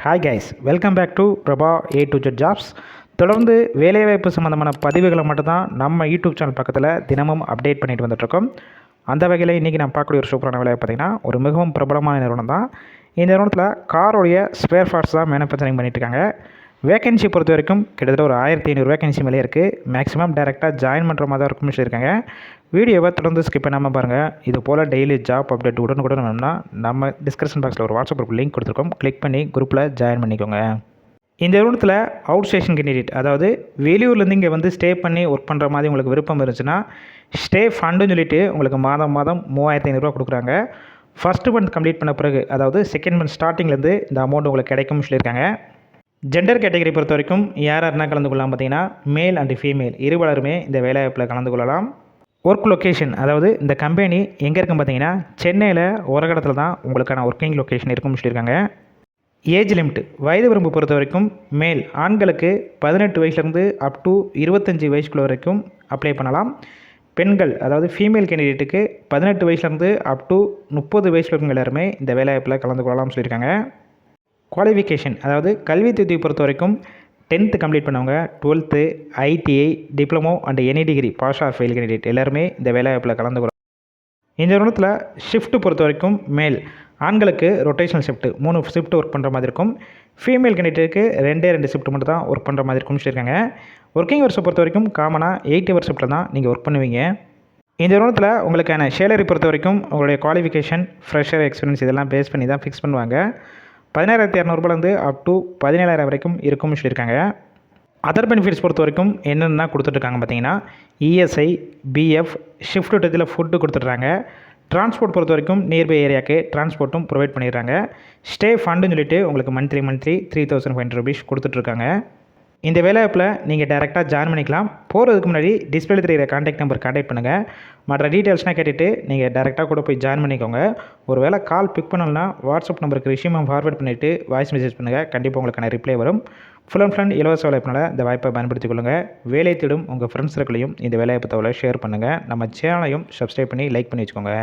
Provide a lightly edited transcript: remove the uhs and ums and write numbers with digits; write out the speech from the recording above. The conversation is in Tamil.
Hi guys, welcome back to Prabha A to Z jobs. தொடர்ந்து வேலைவாய்ப்பு சம்மந்தமான பதிவுகளை மட்டும்தான் நம்ம யூடியூப் சேனல் பக்கத்தில் தினமும் அப்டேட் பண்ணிட்டு வந்துட்டுருக்கோம். அந்த வகையில் இன்றைக்கி நான் பார்க்கக்கூடிய ஒரு சூப்பரான வேலையை பார்த்திங்கன்னா ஒரு மிகவும் பிரபலமான நிறுவனம் தான். இந்த நிறுவனத்தில் காரோடைய ஸ்பேர் பார்ட்ஸ் தான் மேனுஃபேக்சரிங் பண்ணிட்டுருக்காங்க. வேகன்சி பொறுத்த வரைக்கும் கிட்டத்தட்ட ஒரு 1500 வேகன்சி மேலே இருக்குது. மேக்ஸிமம் டேரெக்டாக ஜாயின் பண்ணுற மாதிரி தான் இருக்கும்னு சொல்லியிருக்காங்க. வீடியோவை தொடர்ந்து ஸ்கிப் பண்ணாமல் பாருங்கள். இது போல் டெய்லி ஜாப் அப்டேட் உடனுக்குடன் வேணும்னா நம்ம டிஸ்கிரிப்ஷன் பாக்ஸில் ஒரு வாட்ஸ்அப் குரூப் லிங்க் கொடுத்துருக்கோம். கிளிக் பண்ணி குரூப்பில் ஜாயின் பண்ணிக்கோங்க. இந்த நிறுவனத்தில் அவுட் ஸ்டேஷன் கேண்டிடேட், அதாவது வெளியூர்லேருந்து இங்கே வந்து ஸ்டே பண்ணி ஒர்க் பண்ணுற மாதிரி உங்களுக்கு விருப்பம் இருந்துச்சுன்னா ஸ்டே ஃபண்டுன்னு சொல்லிட்டு உங்களுக்கு மாதம் 3500 கொடுக்குறாங்க. ஃபஸ்ட்டு மந்த் கம்ப்ளீட் பண்ண பிறகு, அதாவது செகண்ட் மந்த் ஸ்டார்டிங்லேருந்து இந்த அமௌண்ட் உங்களுக்கு கிடைக்கும்னு சொல்லியிருக்காங்க. ஜெண்டர் கேட்டகரி பொறுத்த வரைக்கும் யாராருன்னா கலந்து கொள்ளலாம் பார்த்தீங்கன்னா மேல் அண்ட் ஃபீமேல் இருவலருமே இந்த வேலைவாய்ப்பில் கலந்து கொள்ளலாம். ஒர்க் லொக்கேஷன், அதாவது இந்த கம்பெனி எங்கே இருக்குன்னு பார்த்தீங்கன்னா சென்னையில் ஒரு தான் உங்களுக்கான ஒர்க்கிங் லொக்கேஷன் இருக்குன்னு சொல்லியிருக்காங்க. ஏஜ் லிமிட், வயது வரம்பு பொறுத்த வரைக்கும் மேல் ஆண்களுக்கு 18 வயசுலேருந்து அப் டு 25 வயசுக்குள்ள வரைக்கும் அப்ளை பண்ணலாம். பெண்கள், அதாவது ஃபீமேல் கேண்டிடேட்டுக்கு 18 வயசுலேருந்து அப் டு 30 வயசுல இருக்கவங்க எல்லாருமே இந்த வேலைவாய்ப்பில் கலந்து கொள்ளலாம்னு சொல்லியிருக்காங்க. குவாலிஃபிகேஷன், அதாவது கல்வி தகுதியை பொறுத்த வரைக்கும் 10th கம்ப்ளீட் பண்ணவங்க, 12th, ITI, diploma and any degree pass or fail candidate எல்லாருமே இந்த வேலைவாய்ப்பில் கலந்து கொள்ளலாம். இந்த நிறுவனத்தில் ஷிஃப்ட் பொறுத்த வரைக்கும் மேல் ஆண்களுக்கு ரொட்டேஷனல் ஷிஃப்ட் 3 ஷிஃப்ட் ஒர்க் பண்ணுற மாதிரி இருக்கும். ஃபீமேல் கேண்டிடேட்டுக்கு 2 ஷிஃப்ட் மட்டும் தான் ஒர்க் பண்ணுற மாதிரி இருக்கும்னு சொல்லியிருக்காங்க. ஒர்க்கிங் ஹவர்ஸை பொறுத்த வரைக்கும் காமனாக 8 ஹவர் ஷிஃப்ட்டில் தான் நீங்கள் ஒர்க் பண்ணுவீங்க. இந்த நிறுவனத்தில் உங்களுக்கான சேலரி பொறுத்த வரைக்கும் உங்களுடைய குவாலிஃபிகேஷன், ஃப்ரெஷர், எக்ஸ்பீரியன்ஸ் இதெல்லாம் பேஸ் பண்ணி தான் ஃபிக்ஸ் பண்ணுவாங்க. 16,200 அப் டு 17,000 வரைக்கும் இருக்கும்னு சொல்லியிருக்காங்க. அதர் பெனிஃபிட்ஸ் பொறுத்த வரைக்கும் என்னென்னா கொடுத்துட்ருக்காங்க பார்த்தீங்கன்னா ESI, BF, ஷிஃப்ட் டயத்தில் ஃபுட்டு கொடுத்துட்றாங்க. டிரான்ஸ்போர்ட் பொறுத்த வரைக்கும் நியர்பை ஏரியாவுக்கு டிரான்ஸ்போர்ட்டும் ப்ரொவைட் பண்ணிடுறாங்க. ஸ்டே ஃபண்டுன்னு சொல்லிட்டு உங்களுக்கு மந்த்லி 3,500 rupees கொடுத்துட்ருக்காங்க. இந்த வேலைவாய்ப்பில் நீங்கள் டேரெக்டாக ஜாயின் பண்ணிக்கலாம். போகிறதுக்கு முன்னாடி டிஸ்பிளே தெரிகிற கான்டாக்ட் நம்பர் கான்டாக்ட் பண்ணுங்கள். மற்ற டீட்டெயில்ஸ்லாம் கேட்டுட்டு நீங்கள் டேரெக்டாக கூட போய் ஜாயின் பண்ணிக்கோங்க. ஒரு வேளை கால் பிக் பண்ணலன்னா வாட்ஸ்அப் நம்பருக்கு ரெஸ்யூமை ஃபார்வர்ட் பண்ணிவிட்டு வாய்ஸ் மெசேஜ் பண்ணுங்கள். கண்டிப்பாக உங்களுக்கான ரிப்ளை வரும். ஃபுல் அண்ட் ஃபுல் இலவச வாய்ப்பினால் இந்த வாய்ப்பை பயன்படுத்திக் கொள்ளுங்கள். வேலை தேடும் உங்கள் ஃப்ரெண்ட்ஸ் சர்க்கிளையும் இந்த வேலைவாய்ப்பு தகவலை ஷேர் பண்ணுங்கள். நம்ம சேனலையும் சப்ஸ்கிரைப் பண்ணி லைக் பண்ணி வச்சுக்கோங்க.